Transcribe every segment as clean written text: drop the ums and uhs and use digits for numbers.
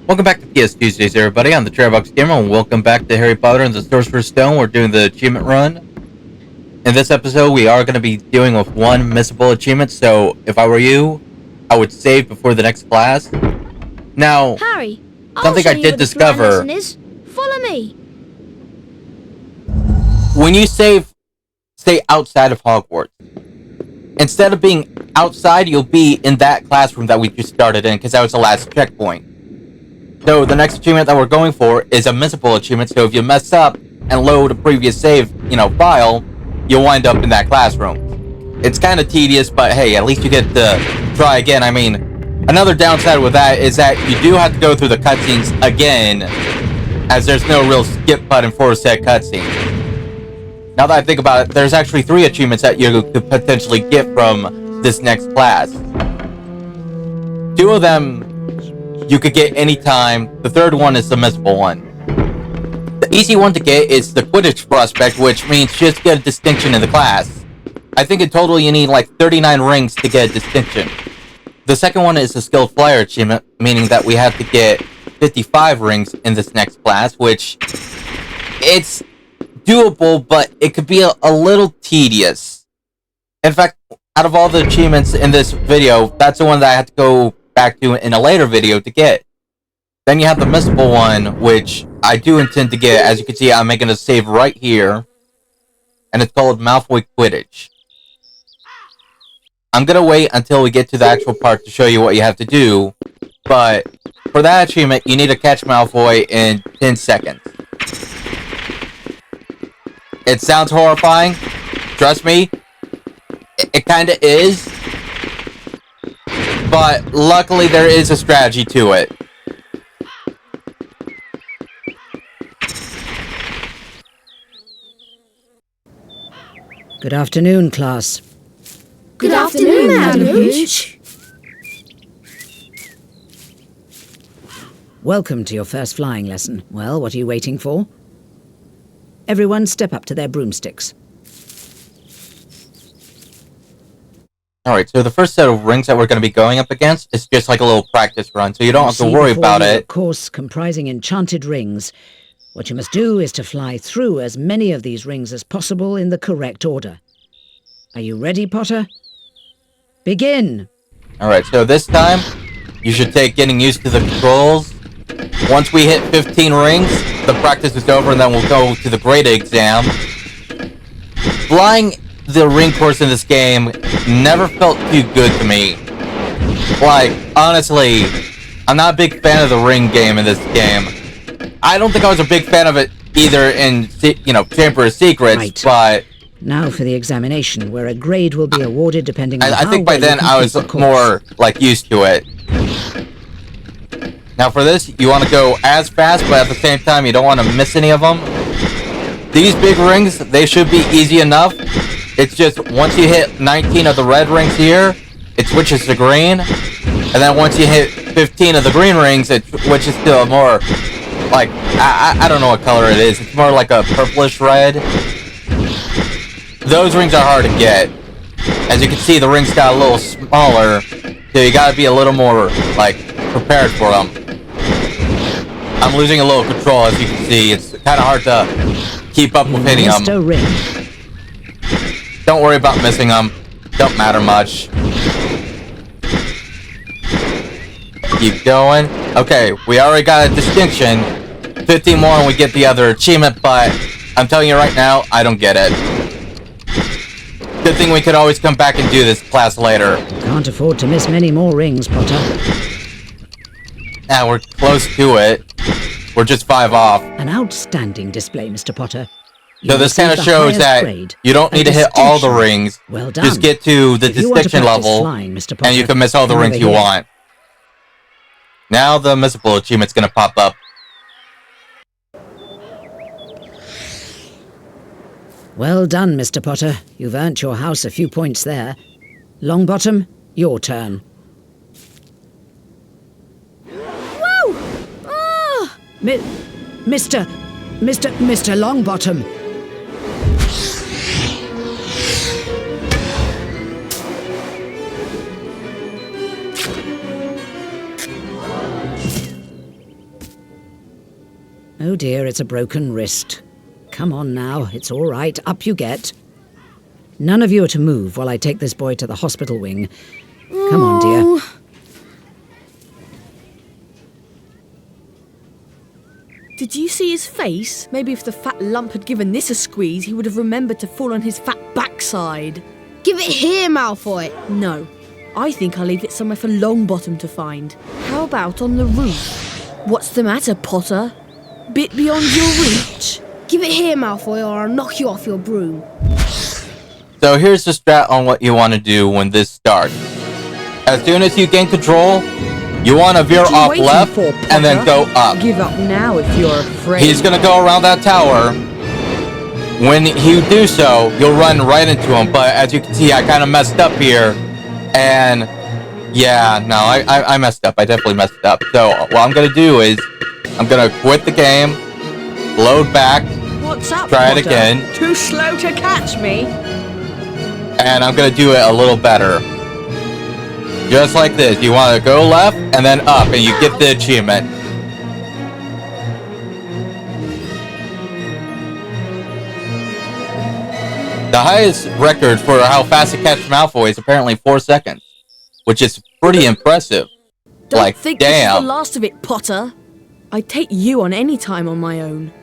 Welcome back to Ps2uesdays, everybody. I'm the Trailbox Gamer, and welcome back to Harry Potter and the Sorcerer's Stone. We're doing the achievement run. In this episode, we are going to be dealing with one missable achievement, so if I were you, I would save before the next class. Now, Harry, something I did discover. Follow me. When you save, stay outside of Hogwarts. Instead of being outside, you'll be in that classroom that we just started in, because that was the last checkpoint. So the next achievement that we're going for is a missable achievement, so if you mess up and load a previous save, file, you'll wind up in that classroom. It's kind of tedious, but hey, at least you get to try again. I mean, another downside with that is that you do have to go through the cutscenes again, as there's no real skip button for said cutscene. Now that I think about it, there's actually 3 achievements that you could potentially get from this next class. 2 of them you could get anytime. The third one is the missable one. The easy one to get is the Quidditch prospect, which means just get a distinction in the class. I think in total you need like 39 rings to get a distinction. The second one is the skilled flyer achievement, meaning that we have to get 55 rings in this next class, which it's doable, but it could be a little tedious. In fact, out of all the achievements in this video, that's the one that I have to go back to in a later video to get. Then you have the missable one, which I do intend to get. As you can see, I'm making a save right here, and it's called Malfoy Quidditch. I'm gonna wait until we get to the actual part to show you what you have to do, but for that achievement, you need to catch Malfoy in 10 seconds. It sounds horrifying. Trust me, it kinda is. But luckily there is a strategy to it. Good afternoon, class. Good afternoon, Madam Hooch. Welcome to your first flying lesson. Well, what are you waiting for? Everyone step up to their broomsticks. Alright, so the first set of rings that we're going to be going up against is just like a little practice run, so you don't have to worry about it. A course comprising enchanted rings. What you must do is to fly through as many of these rings as possible in the correct order. Are you ready, Potter? Begin! Alright, so this time, you should take getting used to the controls. Once we hit 15 rings, the practice is over and then we'll go to the grade exam. Flying the ring course in this game never felt too good to me. Like, honestly, I'm not a big fan of the ring game in this game. I don't think I was a big fan of it either in, Chamber of Secrets, right. But now for the examination, where a grade will be awarded depending on I think by then I was more, used to it. Now for this, you want to go as fast, but at the same time, you don't want to miss any of them. These big rings, they should be easy enough. It's just, once you hit 19 of the red rings here, it switches to green. And then once you hit 15 of the green rings, it switches to a more, I don't know what color it is. It's more like a purplish red. Those rings are hard to get. As you can see, the rings got a little smaller, so you gotta be a little more, prepared for them. I'm losing a little control, as you can see. It's kind of hard to keep up with hitting them. Ring. Don't worry about missing them. Don't matter much. Keep going. Okay, we already got a distinction. 15 more and we get the other achievement, but I'm telling you right now, I don't get it. Good thing we could always come back and do this class later. Can't afford to miss many more rings, Potter. We're close to it. We're just 5 off. An outstanding display, Mr. Potter. So this kind of shows that you don't need to hit all the rings. Well done. Just get to the distinction level, and you can miss all the rings you want. Now the missable achievement's gonna pop up. Well done, Mr. Potter. You've earned your house a few points there. Longbottom, your turn. Whoa! Oh! Mr. Longbottom. Oh dear, it's a broken wrist. Come on now, it's all right. Up you get. None of you are to move while I take this boy to the hospital wing. Come on, dear. Did you see his face? Maybe if the fat lump had given this a squeeze, he would have remembered to fall on his fat backside. Give it here, Malfoy. No. I think I'll leave it somewhere for Longbottom to find. How about on the roof? What's the matter, Potter? Bit beyond your reach? Give it here, Malfoy, or I'll knock you off your broom. So here's the strat on what you want to do when this starts. As soon as you gain control, you want to veer off left and then go up. Give up now if you're afraid. He's going to go around that tower. When you do so, you'll run right into him. But as you can see, I kind of messed up here. And yeah, no, I messed up. I definitely messed up. So what I'm going to do is I'm going to quit the game, load back, What's up, try Potter? it again. Too slow to catch me? And I'm going to do it a little better. Just like this. You want to go left and then up, and you get the achievement. The highest record for how fast to catch Malfoy is apparently 4 seconds, which is pretty impressive. Don't Like, think this is damn. the last of it, Potter. I'd take you on any time on my own.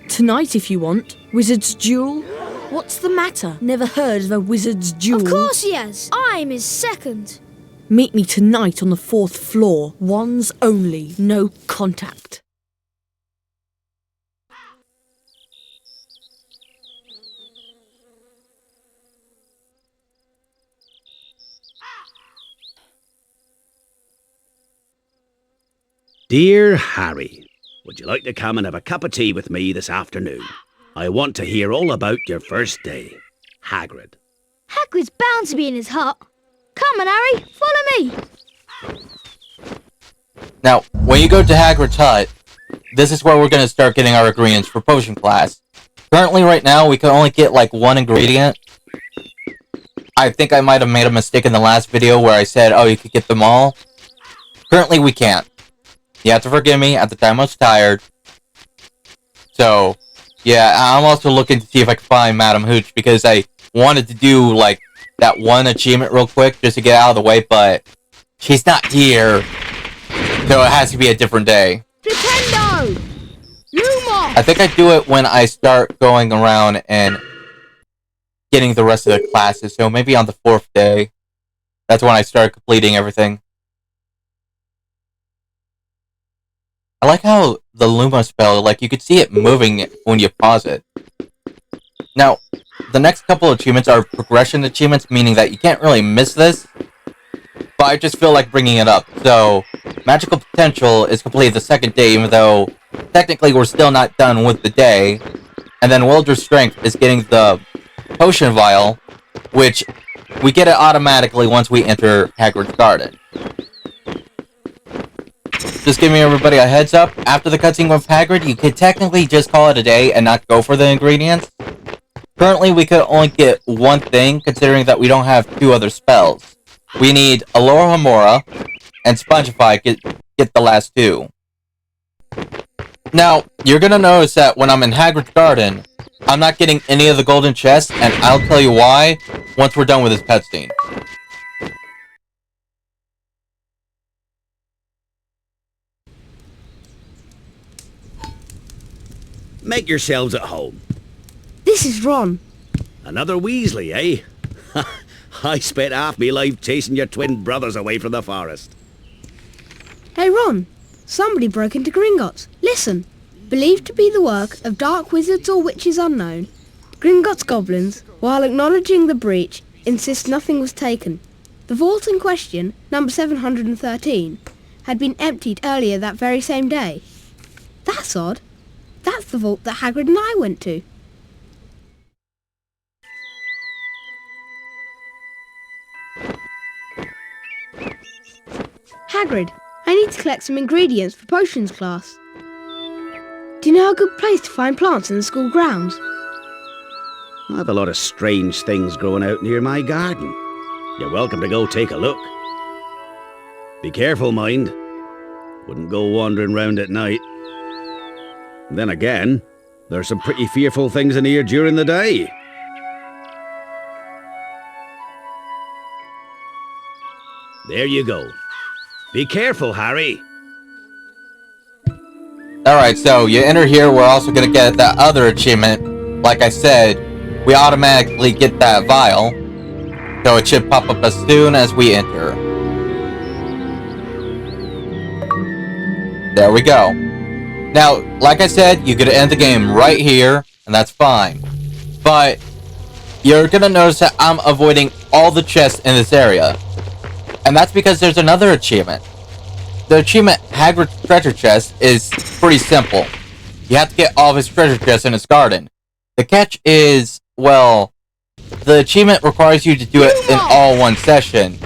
Tonight, if you want. Wizard's Duel? What's the matter? Never heard of a Wizard's Duel? Of course he has. I'm his second. Meet me tonight on the 4th floor. Ones only. No contact. Dear Harry, would you like to come and have a cup of tea with me this afternoon? I want to hear all about your first day. Hagrid. Hagrid's bound to be in his hut. Come on, Harry, follow me. Now, when you go to Hagrid's hut, this is where we're going to start getting our ingredients for potion class. Currently, right now, we can only get like one ingredient. I think I might have made a mistake in the last video where I said, oh, you could get them all. Currently, we can't. You have to forgive me, at the time I was tired. So, yeah, I'm also looking to see if I can find Madam Hooch, because I wanted to do, like, that one achievement real quick, just to get out of the way, but she's not here. So it has to be a different day. Nintendo! Lumos! I think I do it when I start going around and getting the rest of the classes, so maybe on the 4th day. That's when I start completing everything. I like how the Luma spell, like, you could see it moving when you pause it. Now, the next couple achievements are progression achievements, meaning that you can't really miss this, but I just feel like bringing it up. So, Magical Potential is completed the 2nd day, even though technically we're still not done with the day. And then Wilderness Strength is getting the Potion Vial, which we get it automatically once we enter Hagrid's Garden. Just giving everybody a heads up, after the cutscene with Hagrid, you could technically just call it a day and not go for the ingredients. Currently, we could only get one thing, considering that we don't have 2 other spells. We need Alohomora and Spongify get the last 2. Now, you're gonna notice that when I'm in Hagrid's Garden, I'm not getting any of the golden chests, and I'll tell you why once we're done with this cutscene. Make yourselves at home. This is Ron. Another Weasley, eh? I spent half me life chasing your twin brothers away from the forest. Hey, Ron. Somebody broke into Gringotts. Listen. Believed to be the work of dark wizards or witches unknown, Gringotts goblins, while acknowledging the breach, insist nothing was taken. The vault in question, number 713, had been emptied earlier that very same day. That's odd. That's the vault that Hagrid and I went to. Hagrid, I need to collect some ingredients for potions class. Do you know a good place to find plants in the school grounds? I have a lot of strange things growing out near my garden. You're welcome to go take a look. Be careful, mind. Wouldn't go wandering round at night. Then again, there's some pretty fearful things in here during the day. There you go. Be careful, Harry. Alright, so you enter here, we're also gonna get that other achievement. Like I said, we automatically get that vial. So it should pop up as soon as we enter. There we go. Now, like I said, you could end the game right here, and that's fine. But you're gonna notice that I'm avoiding all the chests in this area. And that's because there's another achievement. The achievement Hagrid's treasure chest is pretty simple. You have to get all of his treasure chests in his garden. The catch is, well, the achievement requires you to do it in all one session.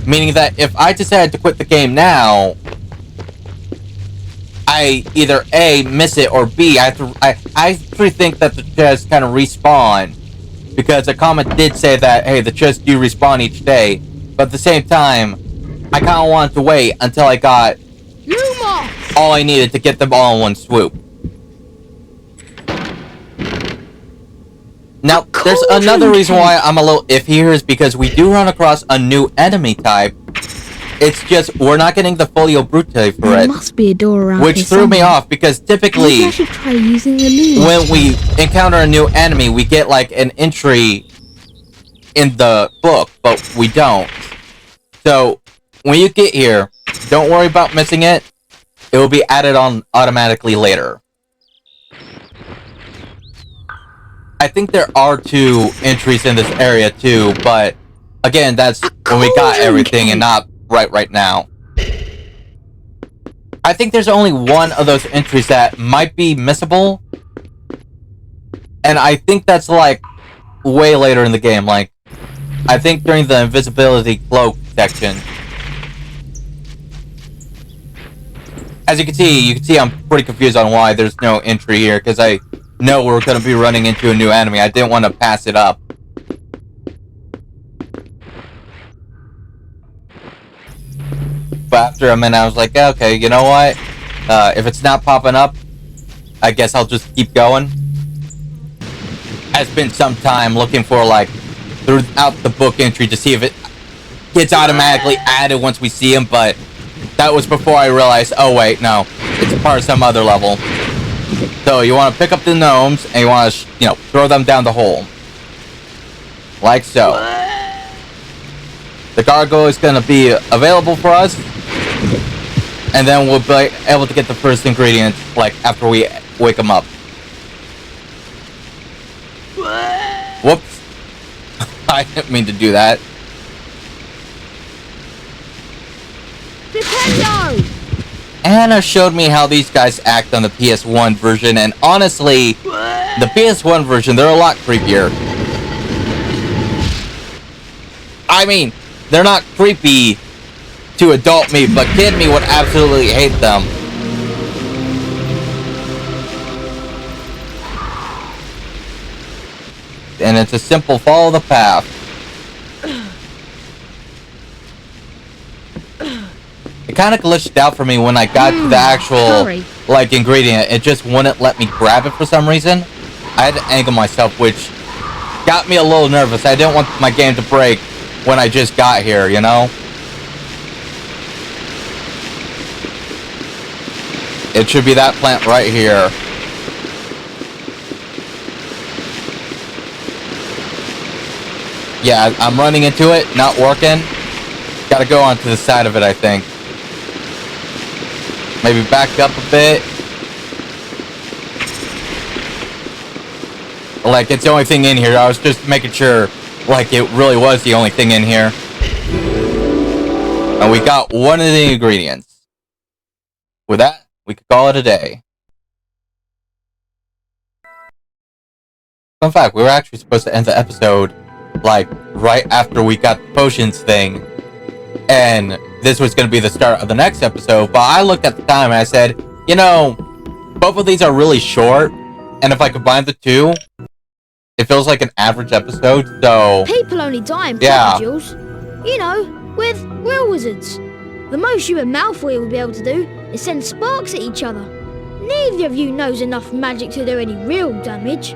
Meaning that if I decide to quit the game now, I either A, miss it, or B, I actually think that the chests kind of respawn. Because a comment did say that, hey, the chests do respawn each day. But at the same time, I kind of wanted to wait until I got all I needed to get them all in one swoop. Now, there's another reason why I'm a little iffy here is because we do run across a new enemy type. It's just, we're not getting the Folio Brute for it. There must be a door around which here threw me somewhere. off, because typically, Maybe I should try using the loom. when we encounter a new enemy, we get like an entry in the book, but we don't. So, when you get here, don't worry about missing it. It will be added on automatically later. I think there are 2 entries in this area too, but again, that's when we got everything and not right now. I think there's only one of those entries that might be missable. And I think that's like way later in the game, like I think during the invisibility cloak section. As you can see I'm pretty confused on why there's no entry here, because I know we're going to be running into a new enemy. I didn't want to pass it up. But after a minute I was like, okay, you know what? If it's not popping up, I guess I'll just keep going. It's been some time looking for like throughout the book entry to see if it gets automatically added once we see him, but that was before I realized, oh wait, no, it's part of some other level. So you want to pick up the gnomes and you want to, throw them down the hole. Like so. The gargoyle is going to be available for us, and then we'll be able to get the first ingredient, like, after we wake them up. Whoops. I didn't mean to do that. Nintendo! Anna showed me how these guys act on the PS1 version, and honestly, the PS1 version, they're a lot creepier. I mean, they're not creepy to adult me, but kid me would absolutely hate them. And it's a simple follow the path. It kind of glitched out for me when I got to the actual, like, ingredient. It just wouldn't let me grab it for some reason. I had to angle myself, which got me a little nervous. I didn't want my game to break when I just got here, you know? It should be that plant right here. Yeah, I'm running into it, not working. Gotta go onto the side of it, I think. Maybe back up a bit. Like, it's the only thing in here. I was just making sure, like, it really was the only thing in here. And we got one of the ingredients. With that, we could call it a day. Fun fact, we were actually supposed to end the episode, like, right after we got the potions thing. And this was going to be the start of the next episode, but I looked at the time and I said, you know, both of these are really short, and if I combine the two, it feels like an average episode, so... People only die in yeah. Jules. You know, with real wizards. The most you and Malfoy would be able to do is send sparks at each other. Neither of you knows enough magic to do any real damage.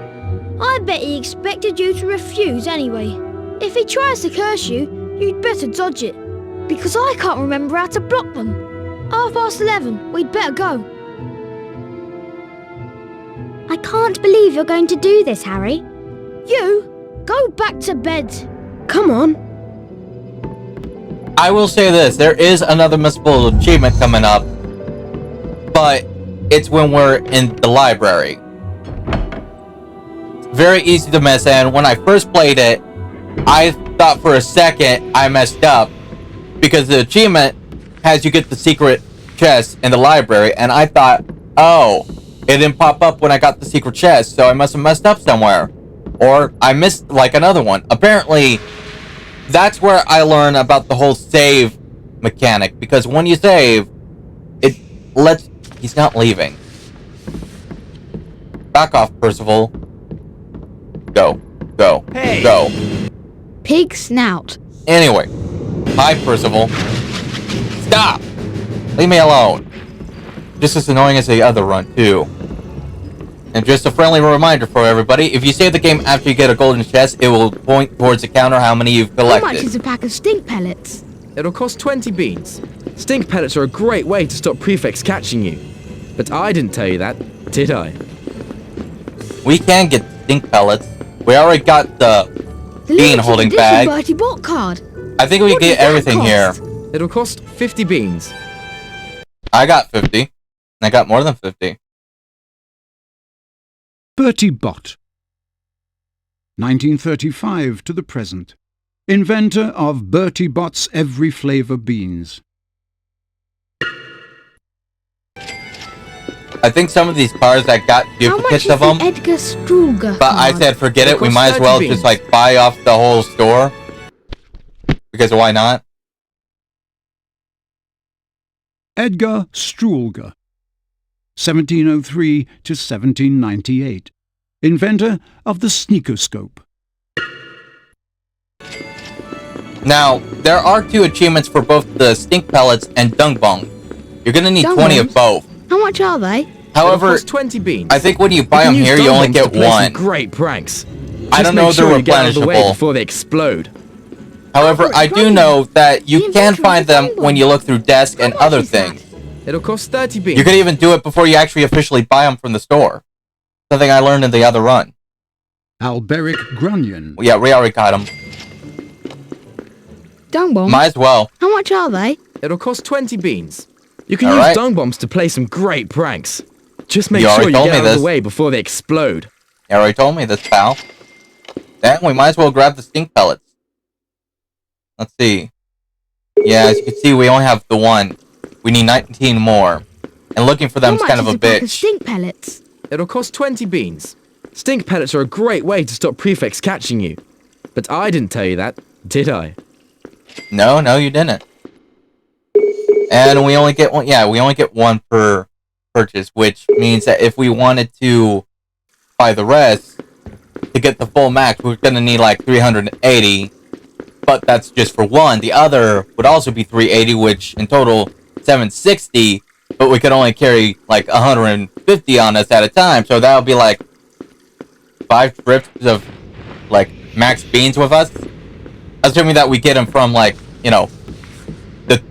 I bet he expected you to refuse anyway. If he tries to curse you, you'd better dodge it. Because I can't remember how to block them. 11:30, we'd better go. I can't believe you're going to do this, Harry. You, go back to bed. Come on. I will say this, there is another missable achievement coming up, but it's when we're in the library. It's very easy to miss, and when I first played it, I thought for a second I messed up, because the achievement has you get the secret chest in the library, and I thought, oh, it didn't pop up when I got the secret chest, so I must have messed up somewhere. Or I missed, like, another one. Apparently, that's where I learn about the whole save mechanic, because when you save, it lets... He's not leaving. Back off, Percival. Go. Go. Hey. Go. Pig snout. Anyway. Hi, Percival. Stop! Leave me alone. Just as annoying as the other run, too. And just a friendly reminder for everybody, if you save the game after you get a golden chest, it will point towards the counter how many you've collected. How much is a pack of stink pellets? It'll cost 20 beans. Stink pellets are a great way to stop prefects catching you. But I didn't tell you that, did I? We can get stink pellets. We already got the bean holding bag. Bertie Bot card. I think we What get does that everything here. cost? It'll cost 50 beans. I got 50. And I got more than 50. Bertie Bot. 1935 to the present. Inventor of Bertie Bot's every flavour beans. I think some of these cars that got How much duplicates is of the them. Edgar Strulga But I card? said forget it, It'll we cost might as well 30 just beans. like buy off the whole store. Because why not? Edgar Strulga. 1703 to 1798. Inventor of the sneakoscope. Now, there are 2 achievements for both the stink pellets and dung bong. You're gonna need Dung 20 of bongs? both. How much are they? It'll However, cost 20 beans. I think when you buy can them use here, you dung only bombs get to play some one. great pranks. I don't Just know make if sure they're you get out of the way replenishable. before they explode. However, Oh, I do right. know that you The can inventor of find the them dung when you look through desks and How much other is that? things. It'll cost 30 beans. You could even do it before you actually officially buy them from the store. Something I learned in the other run. Alberic Grunion. Yeah, we already got them. Dung bombs? Might as well. How much are they? It'll cost 20 beans. You can All use right. dung bombs to play some great pranks. Just make You sure already you told get me out of this. the way before they explode. You already told me this, pal. Then we might as well grab the stink pellets. Let's see. Yeah, as you can see, we only have the one. We need 19 more. And looking for them is How kind of much a is a pack of bitch. stink pellets? It'll cost 20 beans. Stink pellets are a great way to stop prefects catching you. But I didn't tell you that, did I? No, you didn't. And we only get one. Yeah, we only get one per purchase, which means that if we wanted to buy the rest to get the full max, we're gonna need like 380. But that's just for one. The other would also be 380, which in total 760. But we could only carry like 150 on us at a time, so that would be like 5 trips of like max beans with us. Assuming that we get them from like, the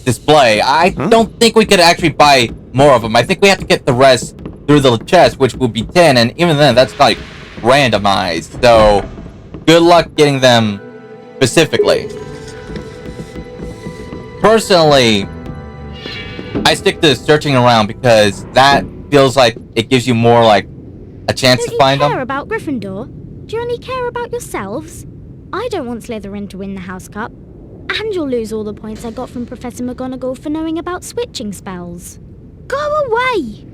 display. I don't think we could actually buy more of them. I think we have to get the rest through the chest, which will be 10, and even then, that's like randomized. So, good luck getting them specifically. Personally, I stick to searching around because that feels like it gives you more like a chance Don't to you find care them. about Gryffindor? Do you only care about yourselves? I don't want Slytherin to win the House Cup. And you'll lose all the points I got from Professor McGonagall for knowing about switching spells. Go away!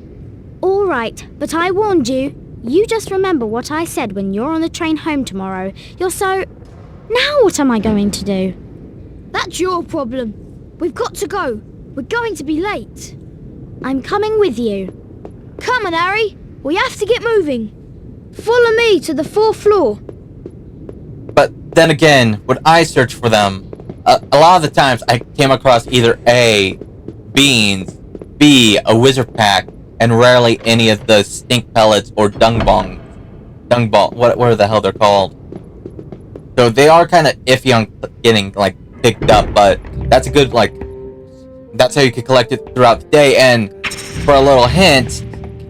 All right, but I warned you. You just remember what I said when you're on the train home tomorrow. You're so... Now what am I going to do? That's your problem. We've got to go. We're going to be late. I'm coming with you. Come on, Harry. We have to get moving. Follow me to the 4th floor. But then again, when I search for them, a lot of the times I came across either A, beans, be a wizard pack, and rarely any of the stink pellets or dung ball, what the hell they're called. So they are kind of iffy on getting like picked up, but that's a good that's how you can collect it throughout the day. And for a little hint,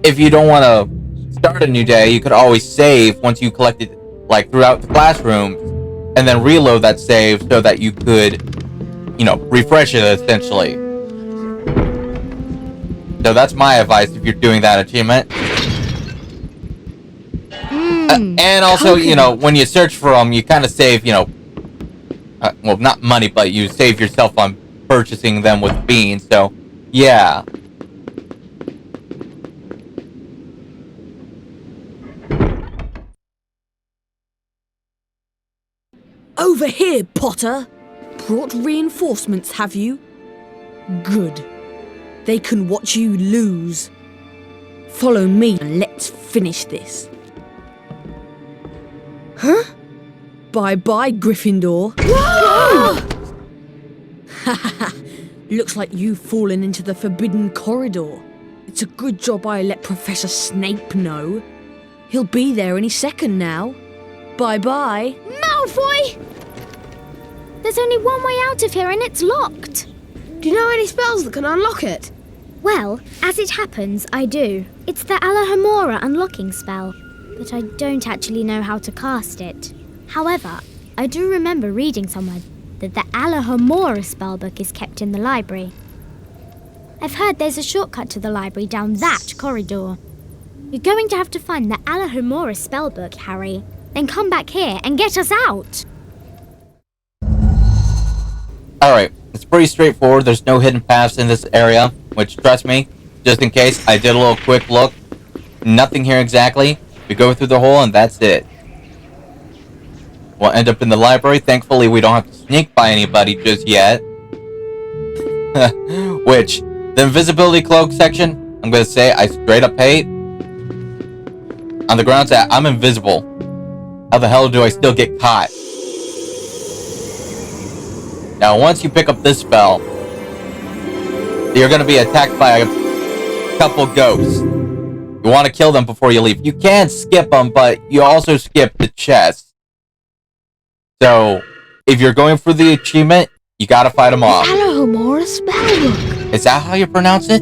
if you don't want to start a new day, you could always save once you collect it like throughout the classrooms, and then reload that save so that you could, refresh it essentially. So that's my advice if you're doing that achievement. And also, when you search for them, you kind of save, well, not money, but you save yourself on purchasing them with beans. So, yeah. Over here, Potter! Brought reinforcements, have you? Good. They can watch you lose. Follow me and let's finish this. Huh? Bye-bye, Gryffindor. Whoa! Looks like you've fallen into the forbidden corridor. It's a good job I let Professor Snape know. He'll be there any second now. Bye-bye. Malfoy! There's only one way out of here and it's locked. Do you know any spells that can unlock it? Well, as it happens, I do. It's the Alohomora unlocking spell, but I don't actually know how to cast it. However, I do remember reading somewhere that the Alohomora spellbook is kept in the library. I've heard there's a shortcut to the library down that corridor. You're going to have to find the Alohomora spellbook, Harry, then come back here and get us out. Alright, it's pretty straightforward. There's no hidden paths in this area, which, trust me, just in case, I did a little quick look. Nothing here exactly. We go through the hole and that's it. We'll end up in the library. Thankfully, we don't have to sneak by anybody just yet. Which, the invisibility cloak section, I'm going to say I straight up hate. On the grounds that I'm invisible. How the hell do I still get caught? Now, once you pick up this spell, you're going to be attacked by a couple ghosts. You want to kill them before you leave. You can skip them, but you also skip the chest. So, if you're going for the achievement, you gotta fight them off. Alohomora spellbook. Is that how you pronounce it?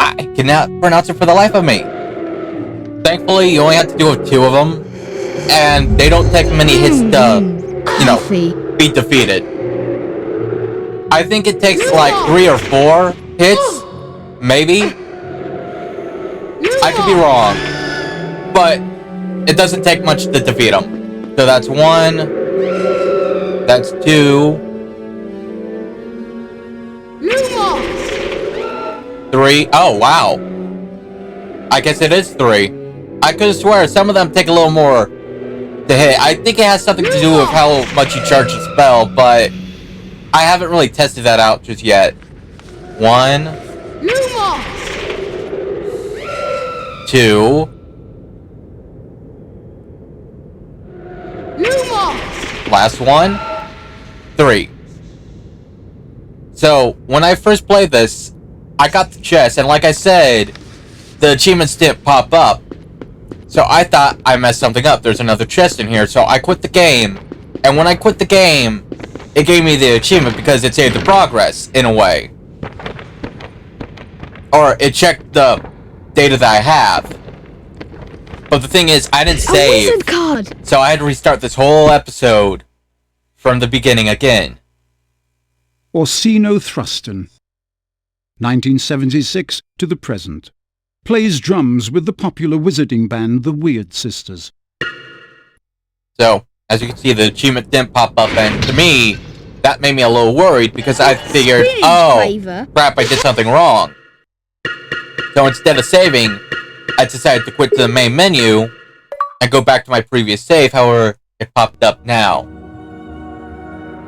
I cannot pronounce it for the life of me. Thankfully, you only have to deal with 2 of them, and they don't take many hits to, be defeated. I think it takes like 3 or 4 hits, maybe. I could be wrong, but it doesn't take much to defeat them. So that's 1, that's 2, 3. Oh, wow. I guess it is 3. I could swear some of them take a little more to hit. I think it has something to do with how much you charge a spell, but I haven't really tested that out just yet. 1, 2. Last one. 3. So, when I first played this, I got the chest, and like I said, the achievements didn't pop up. So I thought I messed something up. There's another chest in here, so I quit the game. And when I quit the game, it gave me the achievement because it saved the progress, in a way. Or it checked the data that I have. But the thing is, I didn't save. A wizard card. So I had to restart this whole episode from the beginning again. Orsino Thruston, 1976 to the present. Plays drums with the popular wizarding band The Weird Sisters. So, as you can see, the achievement didn't pop up, and to me, that made me a little worried because I figured, oh, crap, I did something wrong. So instead of saving, I decided to quit to the main menu and go back to my previous save. However, it popped up now.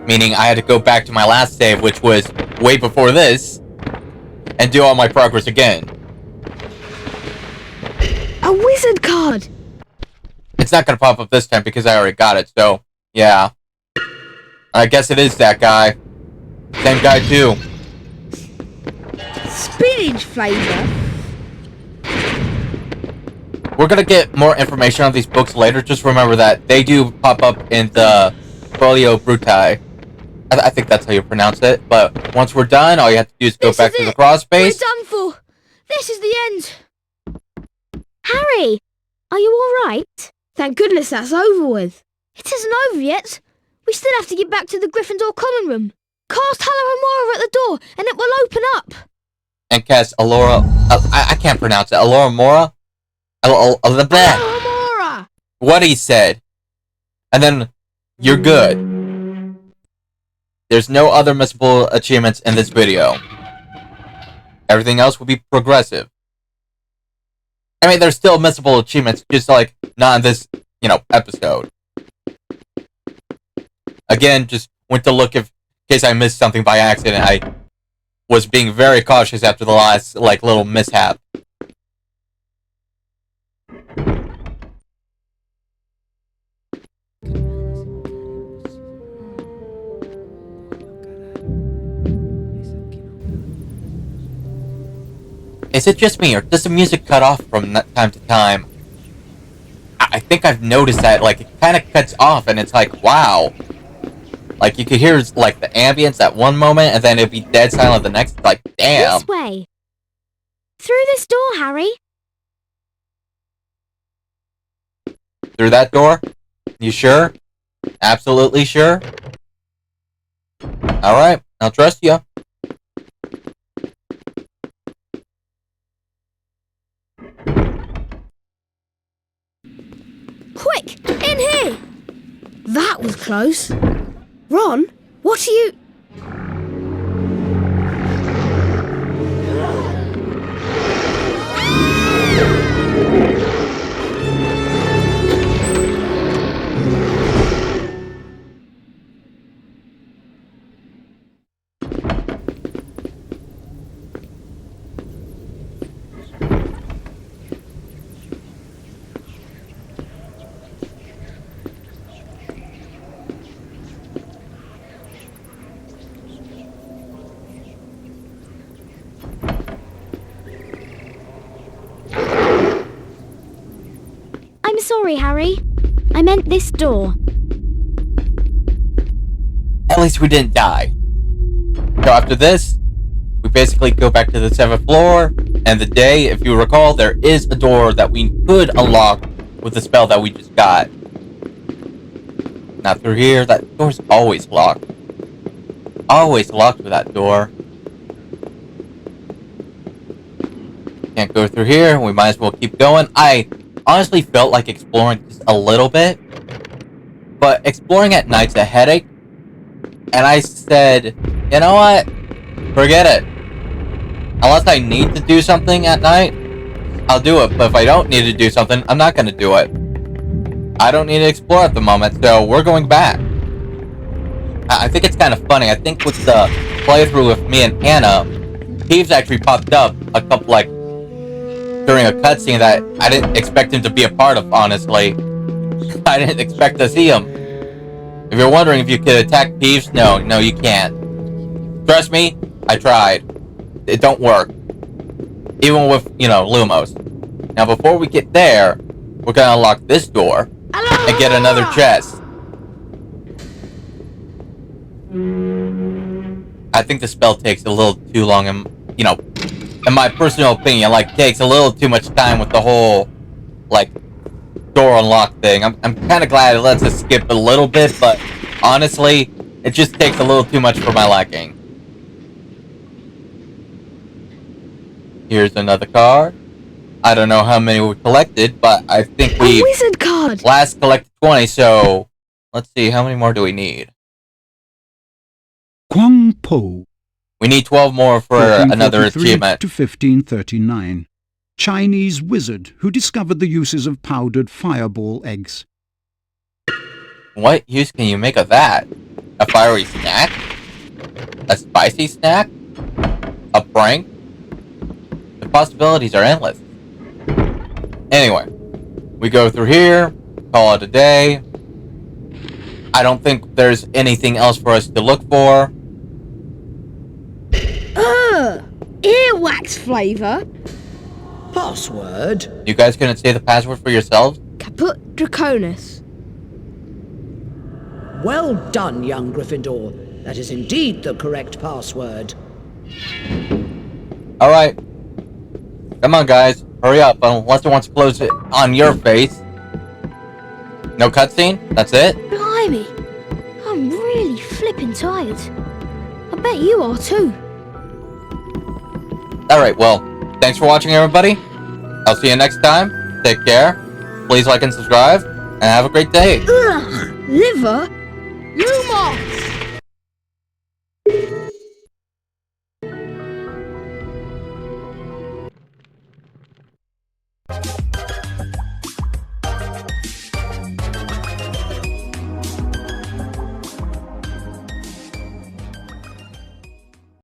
Meaning I had to go back to my last save, which was way before this, and do all my progress again. A wizard card! It's not gonna pop up this time because I already got it, so, yeah. I guess it is that guy. Same guy, too. Spinach flavour? We're gonna get more information on these books later. Just remember that they do pop up in the Folio Brutai. I think that's how you pronounce it. But once we're done, all you have to do is go back to the crawl space. We're done for. This is the end. Harry, are you all right? Thank goodness that's over with. It isn't over yet. We still have to get back to the Gryffindor common room. Cast Alohomora at the door, and it will open up. And cast Alora. I can't pronounce it. Alora Mora. Alohomora! What he said. And then you're good. There's no other missable achievements in this video. Everything else will be progressive. I mean, there's still missable achievements, just like not in this, episode. Again, just went to look in case I missed something by accident. I was being very cautious after the last, little mishap. Is it just me, or does the music cut off from time to time? I think I've noticed that, it kind of cuts off, and it's like, wow. You could hear, the ambience at one moment, and then it'd be dead silent the next, damn. This way. Through this door, Harry. Through that door? You sure? Absolutely sure? Alright, I'll trust you. Quick, in here! That was close. Ron, what are you... I'm sorry, Harry. I meant this door. At least we didn't die. So after this, we basically go back to the 7th floor, and the day, if you recall, there is a door that we could unlock with the spell that we just got. Not through here. That door's always locked. Always locked with that door. Can't go through here. We might as well keep going. I honestly felt like exploring just a little bit, but exploring at night's a headache, and I said, you know what? Forget it. Unless I need to do something at night, I'll do it, but if I don't need to do something, I'm not going to do it. I don't need to explore at the moment, so we're going back. I think it's kind of funny. I think with the playthrough with me and Anna, Peeves actually popped up a couple, during a cutscene that I didn't expect him to be a part of, honestly. I didn't expect to see him. If you're wondering if you could attack Peeves, no, you can't. Trust me, I tried. It don't work. Even with, Lumos. Now, before we get there, we're gonna unlock this door and get another chest. I think the spell takes a little too long, and, in my personal opinion, takes a little too much time with the whole, door unlock thing. I'm kind of glad it lets us skip a little bit, but honestly, it just takes a little too much for my liking. Here's another card. I don't know how many we collected, but I think we A wizard card! last collected 20, so let's see, how many more do we need? Kwang Po, We need 12 more for another 1443 achievement. to 1539. Chinese wizard who discovered the uses of powdered fireball eggs. What use can you make of that? A fiery snack? A spicy snack? A prank? The possibilities are endless. Anyway, we go through here, call it a day. I don't think there's anything else for us to look for. Earwax flavour. Password? You guys couldn't say the password for yourselves? Caput Draconis. Well done, young Gryffindor. That is indeed the correct password. Alright. Come on, guys. Hurry up, unless it wants to close it on your face. No cutscene? That's it? Blimey, I'm really flippin' tired. I bet you are too. Alright, well, thanks for watching, everybody. I'll see you next time. Take care. Please like and subscribe, and have a great day. Ugh, liver?